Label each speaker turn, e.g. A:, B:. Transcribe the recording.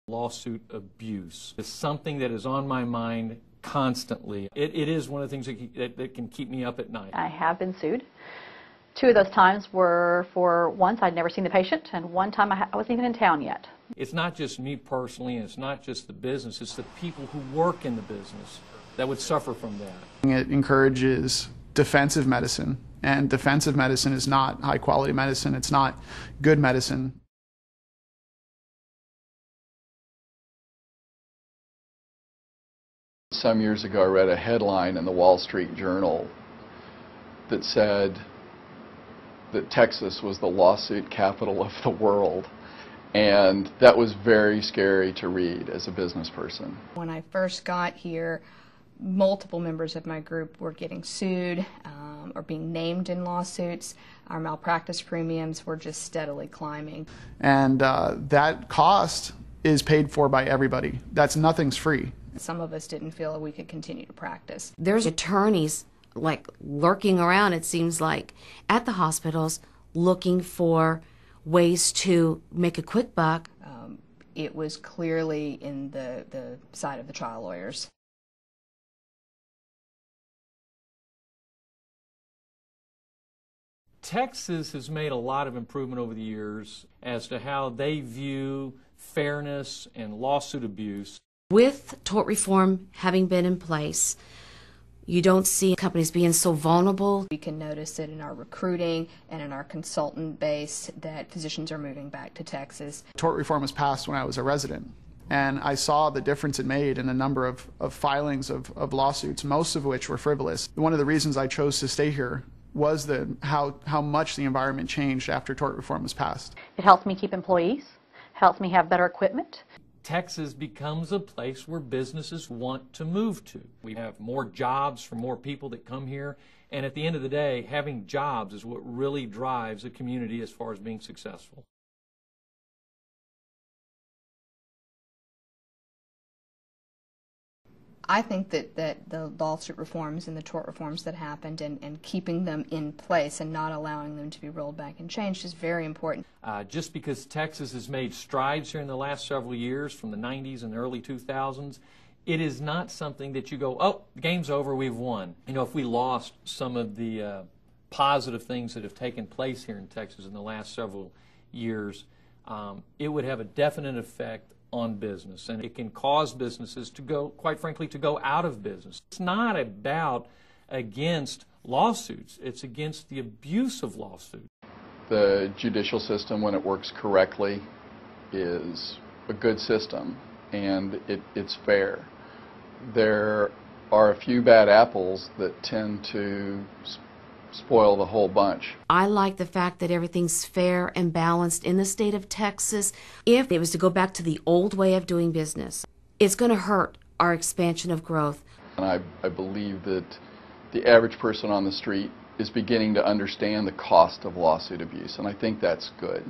A: Lawsuit abuse is something that is on my mind constantly. It is one of the things that can keep me up at night.
B: I have been sued. Two of those times were for once I'd never seen the patient, and one time I wasn't even in town yet.
A: It's not just me personally, and it's not just the business, it's the people who work in the business that would suffer from that.
C: It encourages defensive medicine, and defensive medicine is not high quality medicine. It's not good medicine.
D: Some years ago I read a headline in the Wall Street Journal that said that Texas was the lawsuit capital of the world, and that was very scary to read as a business person.
E: When I first got here, multiple members of my group were getting sued or being named in lawsuits. Our malpractice premiums were just steadily climbing.
C: And that cost is paid for by everybody. Nothing's free.
E: Some of us didn't feel that we could continue to practice.
F: There's attorneys like lurking around, it seems like, at the hospitals looking for ways to make a quick buck.
E: It was clearly in the side of the trial lawyers.
A: Texas has made a lot of improvement over the years as to how they view fairness and lawsuit abuse.
F: With tort reform having been in place, you don't see companies being so vulnerable.
E: We can notice it in our recruiting and in our consultant base that physicians are moving back to Texas.
C: Tort reform was passed when I was a resident, and I saw the difference it made in a number of filings of lawsuits, most of which were frivolous. One of the reasons I chose to stay here was how much the environment changed after tort reform was passed.
B: It helps me keep employees, helps me have better equipment.
A: Texas becomes a place where businesses want to move to. We have more jobs for more people that come here, and at the end of the day, having jobs is what really drives a community as far as being successful.
E: I think that the lawsuit reforms and the tort reforms that happened and keeping them in place and not allowing them to be rolled back and changed is very important.
A: Just because Texas has made strides here in the last several years, from the 90s and the early 2000s, it is not something that you go, oh, the game's over, we've won. You know, if we lost some of the positive things that have taken place here in Texas in the last several years, it would have a definite effect on business, and it can cause businesses to go, quite frankly, to go out of business. It's not against lawsuits, it's against the abuse of lawsuits.
D: The judicial system, when it works correctly, is a good system, and it's fair. There are a few bad apples that tend to spoil the whole bunch.
F: I like the fact that everything's fair and balanced in the state of Texas. If it was to go back to the old way of doing business, it's going to hurt our expansion of growth.
D: And I believe that the average person on the street is beginning to understand the cost of lawsuit abuse, and I think that's good.